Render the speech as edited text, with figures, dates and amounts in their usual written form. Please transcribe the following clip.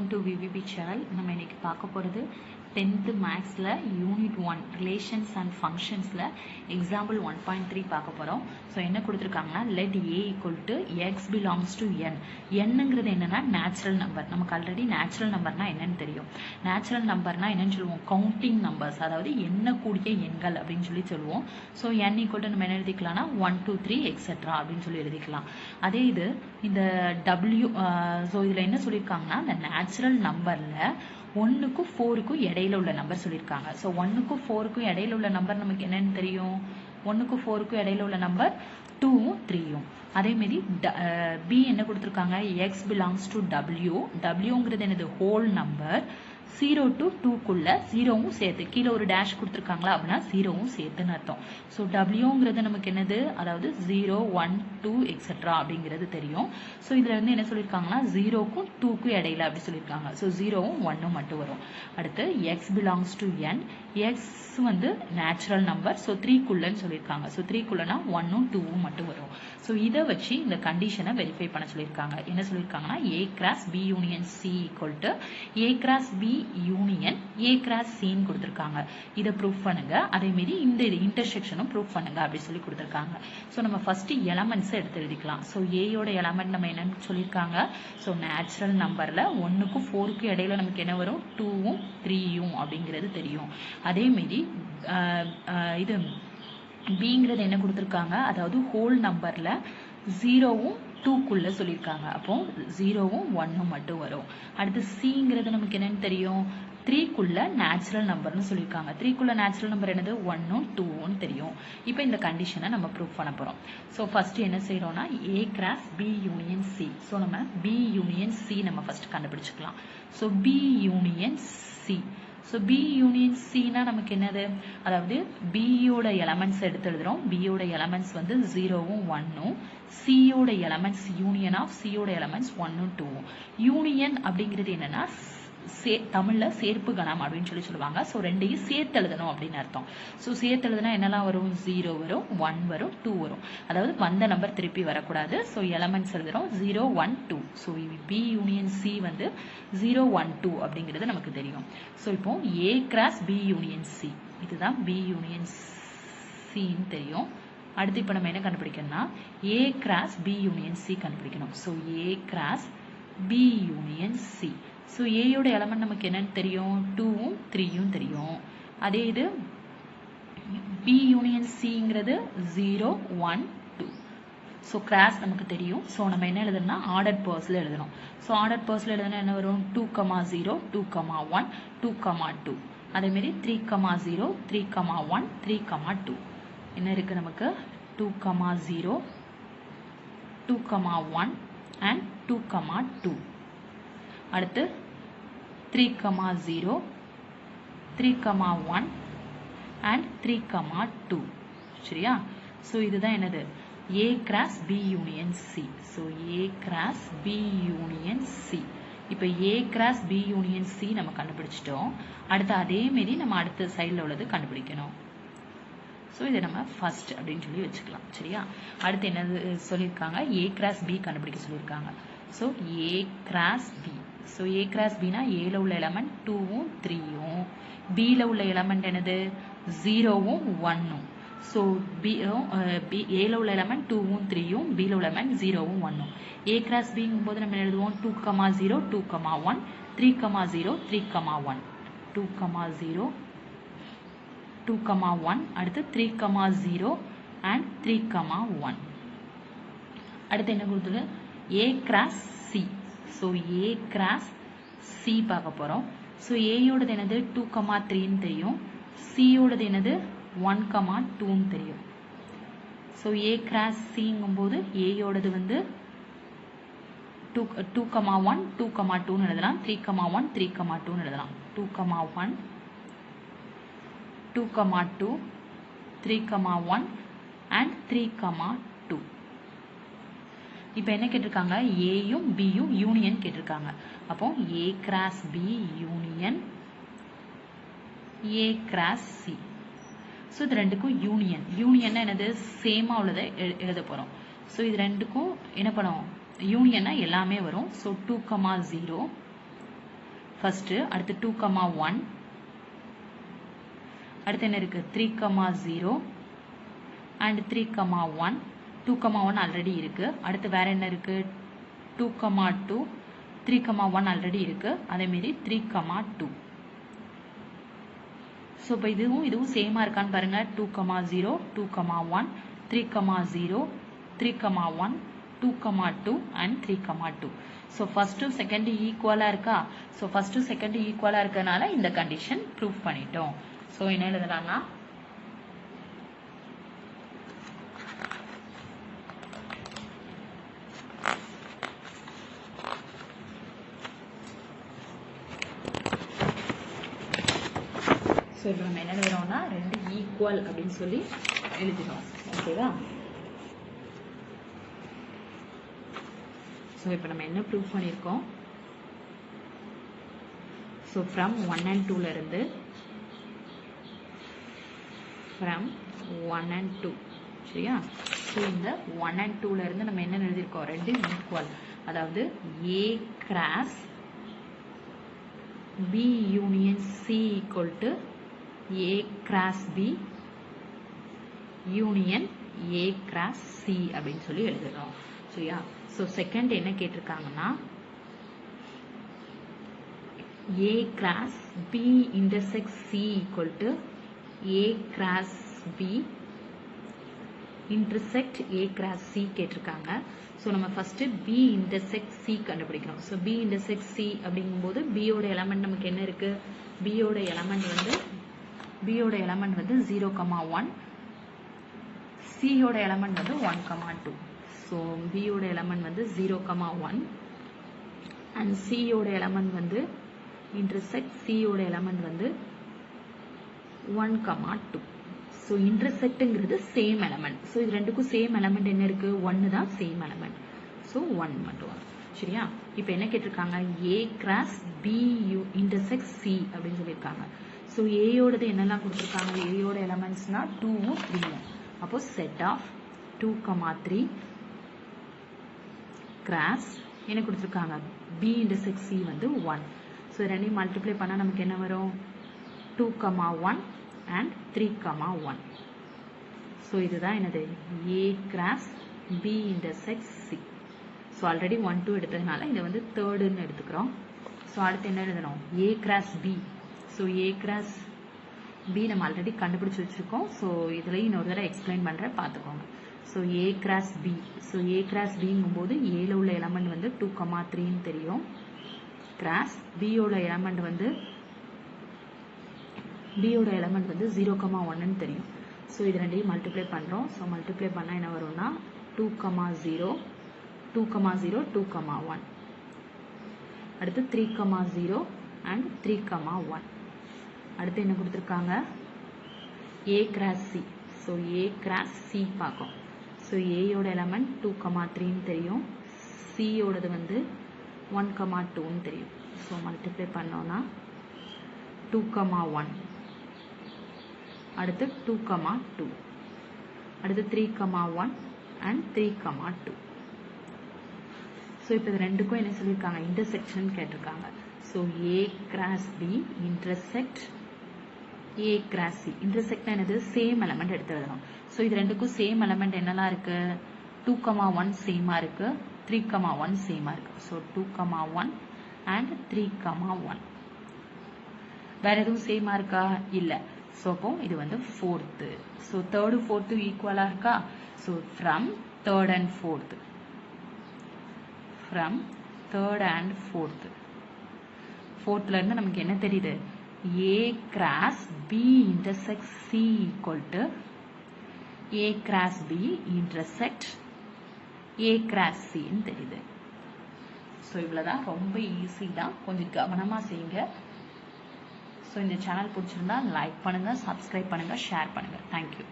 Welcome to VVP channel. நம்ம இன்னைக்கு பார்க்க போகிறது 10th மேக்ஸில் யூனிட் 1 ரிலேஷன்ஸ் அண்ட் ஃபங்க்ஷன்ஸில் எக்ஸாம்பிள் 1.3 பார்க்க போகிறோம். ஸோ என்ன கொடுத்துருக்காங்கன்னா let A equal to X belongs to N. என்னங்கிறது என்னென்னா நேச்சுரல் நம்பர். நமக்கு ஆல்ரெடி நேச்சுரல் நம்பர்னா என்னன்னு தெரியும். நேச்சுரல் நம்பர்னா என்னன்னு சொல்லுவோம், கவுண்டிங் நம்பர்ஸ், அதாவது எண்ணக்கூடிய எண்கள் அப்படின்னு சொல்லி சொல்லுவோம். ஸோ என் ஈக்குவல் டு நம்ம என்ன எழுதிக்கலாம்னா 1 2 3 எக்ஸெட்ரா அப்படின்னு சொல்லி எழுதிக்கலாம். அதே இது இந்த டபிள்யூ, ஸோ இதில் என்ன சொல்லியிருக்காங்கன்னா இந்த நேச்சுரல் நம்பரில் 1க்கும் 4க்கும் இடையில உள்ள நம்பர் சொல்லியிருக்காங்க. ஸோ 1க்கும் 4க்கும் இடையில உள்ள நம்பர் நமக்கு என்னன்னு தெரியும், 1க்கும் 4க்கும் இடையில உள்ள நம்பர் 2ம் 3யும். அதேமாரி பி என்ன கொடுத்துருக்காங்க, எக்ஸ் பிலாங்ஸ் டு டபிள்யூ. டபிள்யூங்கிறது என்னது ஹோல் நம்பர். 0 to 2க்குள்ள 0வும் சேர்த்து, கீழே ஒரு டேஷ் கொடுத்துருக்காங்களா அப்படின்னா 0வும் சேர்த்துன்னு அர்த்தம். ஸோ டபிள்யூங்கிறது நமக்கு என்னது, அதாவது 0 1 2 எக்ஸெட்ரா அப்படிங்கிறது தெரியும். ஸோ இதில் வந்து என்ன சொல்லியிருக்காங்கன்னா 0க்கும் 2க்கும் இடையில அப்படி சொல்லியிருக்காங்க. ஸோ 0வும் 1ம் மட்டும் வரும். அடுத்து X belongs to N. X வந்து நேச்சுரல் நம்பர். ஸோ 3க்குள்ளன்னு சொல்லியிருக்காங்க. ஸோ 3க்குள்ளனா 1ம் 2வும் மட்டும் வரும். ஸோ இதை வச்சு இந்த கண்டிஷனை வெரிஃபை பண்ண சொல்லியிருக்காங்க. என்ன சொல்லியிருக்காங்கன்னா A cross B union C equal to A cross B union A cross சின்னு கொடுத்துருக்காங்க. இதை ப்ரூஃப் பண்ணுங்க. அதேமாரி இந்த இன்டர்செக்ஷனும் ப்ரூஃப் பண்ணுங்க அப்படி சொல்லி கொடுத்துருக்காங்க. ஸோ நம்ம ஃபர்ஸ்ட் எலமெண்ட்ஸை எடுத்து எழுதிக்கலாம். ஸோ ஏயோட எலமெண்ட் நம்ம என்னன்னு சொல்லியிருக்காங்க, ஸோ நேச்சுரல் நம்பரில் 1க்கும் 4க்கும் இடையில நமக்கு என்ன வரும், 2வும் 3யும் அப்படிங்கிறது தெரியும். அதேமாரி இது பிங்கிறது என்ன கொடுத்துருக்காங்க, அதாவது ஹோல் நம்பரில் 0வும் 2க்குள்ள சொல்லியிருக்காங்க. அப்போ 0வும் 1ம் மட்டும் வரும். அடுத்து சிங்கிறது நமக்கு என்னன்னு தெரியும், 3க்குள்ள நேச்சுரல் நம்பர்னு சொல்லியிருக்காங்க. 3க்குள்ள நேச்சுரல் நம்பர் என்னது, 1ம் 2ம் தெரியும். இப்போ இந்த கண்டிஷனை நம்ம ப்ரூஃப் பண்ண போகிறோம். ஸோ ஃபர்ஸ்ட் என்ன செய்யறோம்னா A cross B union C. So நம்ம பி யூனியன் சி நம்ம ஃபர்ஸ்ட் கண்டுபிடிச்சுக்கலாம். So B union C. So B union சினா நமக்கு என்னது, அதாவது பியோட எலமெண்ட்ஸ் எடுத்து எழுதுறோம். பியோட எலமெண்ட்ஸ் வந்து 0வும் 1ம். சியோட எலமெண்ட்ஸ் யூனியன் ஆஃப் சியோட எலமெண்ட்ஸ் 1ம் 2ம். யூனியன் அப்படிங்கிறது என்னன்னா தமிழ்ல சேர்ப்பு கணம் அப்படின்னு சொல்லி சொல்லுவாங்க. ஸோ ரெண்டையும் சேர்த்து எழுதணும் அப்படின்னு அர்த்தம். ஸோ சேர்த்து எழுதுனா என்னெல்லாம் வரும், 0 வரும், 1 வரும், 2 வரும். அதாவது வந்த நம்பர் திருப்பி வரக்கூடாது. ஸோ எலமெண்ட்ஸ் எழுதுறோம் 0 1 2. ஸோ பி யூனியன் சி வந்து 0 1 2 அப்படிங்கிறது நமக்கு தெரியும். ஸோ இப்போ A cross B union C, இதுதான் பி யூனியன் சின்னு தெரியும். அடுத்து இப்போ நம்ம என்ன கண்டுபிடிக்கணும்னா A cross B union C கண்டுபிடிக்கணும். So A cross B union C. So ஏயோட எலமெண்ட் நமக்கு என்னன்னு தெரியும், 2வும் 3யும் தெரியும். அதே இது பி யூனியன் சிங்கிறது 0 1 2. ஸோ கிராஸ் நமக்கு தெரியும். ஸோ நம்ம என்ன எழுதணும்னா ஆர்டர் பர்ஸில் எழுதணும். ஸோ ஆர்டர் பர்ஸில் எழுதுனா என்ன வரும், 2 0 2 1 2 2. அதேமாரி 3 0 3 1 3 2. என்ன இருக்கு நமக்கு, 2 0 2 1 and 2 2. அடுத்து 3 0 3 1 and 3 2. சரியா? ஸோ இதுதான் என்னது, A cross B union C. So A cross B union C. இப்போ A cross B union C நம்ம கண்டுபிடிச்சிட்டோம். அடுத்து அதேமாரி நம்ம அடுத்த சைடில் உள்ளது கண்டுபிடிக்கணும். ஸோ இதை நம்ம ஃபர்ஸ்ட் அப்படின்னு சொல்லி வச்சுக்கலாம். சரியா? அடுத்து என்னது சொல்லியிருக்காங்க, ஏ கிராஸ் பி கண்டுபிடிக்க சொல்லியிருக்காங்க. So A cross B. So A cross பினா ஏல உள்ள எலமெண்ட் 2வும் 3யும், பியில் உள்ள எலமெண்ட் என்னது 0வும் 1ம். ஸோ ஏல உள்ள எலமெண்ட் 2வும் 3யும், பியில் உள்ள எலமெண்ட் 0வும் 1ம். ஏ கிராஸ் பிங்கும் போது நம்ம எழுதுவோம் 2 0 2 1 3 0 3 1 2 0 2 1. அடுத்து 3 0 and 3 1. அடுத்து என்ன கொடுத்தது, ஏ cross C. So A cross C பார்க்க போகிறோம். ஸோ ஏயோடது என்னது 2 3ன்னு தெரியும். சியோடது என்னது 1 2ன்னு தெரியும். ஸோ ஏ கிராஸ் சிங்கும் போது ஏயோடது வந்து 2 1 2 2ன்னு எழுதலாம். 3 1 3 2ன்னு எழுதலாம். 2 1 2 2 3 1 and 3 2. இப்போ என்ன கேட்டிருக்காங்க, ஏயும் பியும் யூனியன் கேட்டிருக்காங்க. அப்போ A cross B union A cross C. So இது ரெண்டுக்கும் யூனியன். யூனியன் என்னது, சேமா உள்ளதை எழுத போகிறோம். ஸோ இது ரெண்டுக்கும் என்ன பண்ணுவோம், யூனியன்னா எல்லாமே வரும். ஸோ 2 0 ஃபர்ஸ்ட், அடுத்து 2,1, அடுத்து என்ன இருக்கு 3,0 and 3,1. 2,1 ஆல்ரெடி இருக்கு. அடுத்து வேற என்ன இருக்கு 2,2, 3,1 ஆல்ரெடி இருக்கு. அதே மாதிரி 3,2. ஸோ இப்போ இதுவும் சேமா இருக்கான்னு பாருங்க. 2,0, 2,1, 3,0, 3,1, 2,2 and 3,2. ஸோ ஃபர்ஸ்ட் செகண்ட் ஈக்குவலா இருக்கா? ஸோ ஃபர்ஸ்ட் செகண்ட் ஈக்குவலா இருக்கனால இந்த கண்டிஷன் ப்ரூவ் பண்ணிட்டோம். ஸோ என்ன எழுதலாம்னா ஸோ இப்போ நம்ம என்ன எழுதுறோம்னா 2 ஈக்குவல் அப்படின்னு சொல்லி எழுதிடும். ஓகேவா? ஸோ இப்போ நம்ம என்ன ப்ரூவ் பண்ணியிருக்கோம்? ஸோ ஃப்ரம் 1 and 2ல இருந்து ஃப்ரம் 1 and 2 சரியா? ஸோ இந்த 1 and 2ல இருந்து நம்ம என்ன எழுதியிருக்கோம்? 2 ஈக்குவல். அதாவது A cross B union C equal to A cross B union A cross C அப்படின்னு சொல்லி எழுதுறோம். சரியா? ஸோ செகண்ட் என்ன கேட்டிருக்காங்கன்னா A cross B intersect C equal to A cross B intersect A cross C கேட்டிருக்காங்க. So நம்ம first B intersect C கண்டுபிடிக்கணும். So B intersect C அப்படிங்கும்போது B யோட எலமெண்ட் நமக்கு என்ன இருக்கு? B யோட எலமெண்ட் வந்து 0,1, C யோட எலமெண்ட் வந்து 1,2. ஸோ B யோட எலமெண்ட் வந்து 0,1 அண்ட் C யோட எலமெண்ட் வந்து இன்டர்செக்ட் C யோட எலமெண்ட் வந்து 1,2. ஸோ இன்டர்செக்ட்ங்கிறது சேம் எலமெண்ட். ஸோ இது ரெண்டுக்கும் சேம் எலமெண்ட் என்ன இருக்கு? 1 தான் சேம் எலமெண்ட். ஸோ 1 மட்டும் வரும். சரியா? இப்போ என்ன கேட்டிருக்காங்க? A cross B intersect C அப்படின்னு சொல்லியிருக்காங்க. ஸோ A யோடது என்னெல்லாம் கொடுத்துருக்காங்க? A யோட எலமெண்ட்ஸ்னா 2ம் 3ம். அப்போ செட் ஆஃப் 2,3 கிராஸ் என்ன கொடுத்துருக்காங்க? B இன்டர்செக்ட் C வந்து 1. ஸோ ரெண்டையும் மல்டிப்ளை பண்ணால் நமக்கு என்ன வரும்? 2,1 and 3,1. ஸோ இதுதான் என்னது? A cross B intersect C. So already 1, 2 எடுத்ததுனால இதை வந்து தேர்டுன்னு எடுத்துக்கிறோம். ஸோ அடுத்து என்ன எழுதணும்? A cross B. So A cross B நம்ம ஆல்ரெடி கண்டுபிடிச்சு வச்சிருக்கோம். ஸோ இதுலையும் இன்னொரு தடவை எக்ஸ்பிளைன் பண்ணுறேன், பார்த்துக்கோங்க. So A cross B. So A cross Bங்கும்போது Aல உள்ள எலமெண்ட் வந்து 2,3ன்னு தெரியும். கிராஸ் B யோட எலமெண்ட் வந்து 0,1ன்னு தெரியும். ஸோ இது ரெண்டையும் மல்டிப்ளை பண்ணுறோம். ஸோ மல்டிப்ளை பண்ணால் என்ன வரும்னா 2,0, 2,0, 2,1. அடுத்து 3,0 and 3,1. அடுத்து என்ன கொடுத்துருக்காங்க? A cross C. So A cross C பார்க்கும். ஸோ A யோட எலமெண்ட் 2,3ன்னு தெரியும். C யோடது வந்து 1,2ன்னு தெரியும். ஸோ மல்டிப்ளை பண்ணோம்னா 2,1. அடுத்து 2,2. அடுத்து 3,1 and 3,2. ஸோ இப்போ இது ரெண்டுக்கும் என்ன சொல்லியிருக்காங்க? இன்டர்செக்ஷன் கேட்டிருக்காங்க. So A cross B intersect A cross C. இன்டர்செக்ட்னா என்னது? சேம் எலமெண்ட் எடுத்து எழுதணும். ஸோ இது ரெண்டுக்கும் சேம் எலமெண்ட் என்னெல்லாம் இருக்கு? 2,1 சேமா இருக்கு, 3,1 சேமா இருக்கு. So 2,1 and 3,1. வேற எதுவும் சேமா இருக்கா? இல்லை. ஸோ அப்போ இது வந்து ஃபோர்த்து. ஸோ தேர்டு ஃபோர்த்து ஈக்குவலா இருக்கா? So from third and fourth, from third and fourth. ஃபோர்த்ல இருந்து நமக்கு என்ன தெரியுது? A cross B intersect C equal to A cross B intersect A cross Cன்னு தெரியுது. ஸோ இவ்வளோதான், ரொம்ப ஈஸி தான், கொஞ்சம் கவனமாக செய்யுங்க. ஸோ இந்த சேனல் பிடிச்சிருந்தா லைக் பண்ணுங்க, சப்ஸ்கிரைப் பண்ணுங்க, ஷேர் பண்ணுங்க. தேங்க்யூ.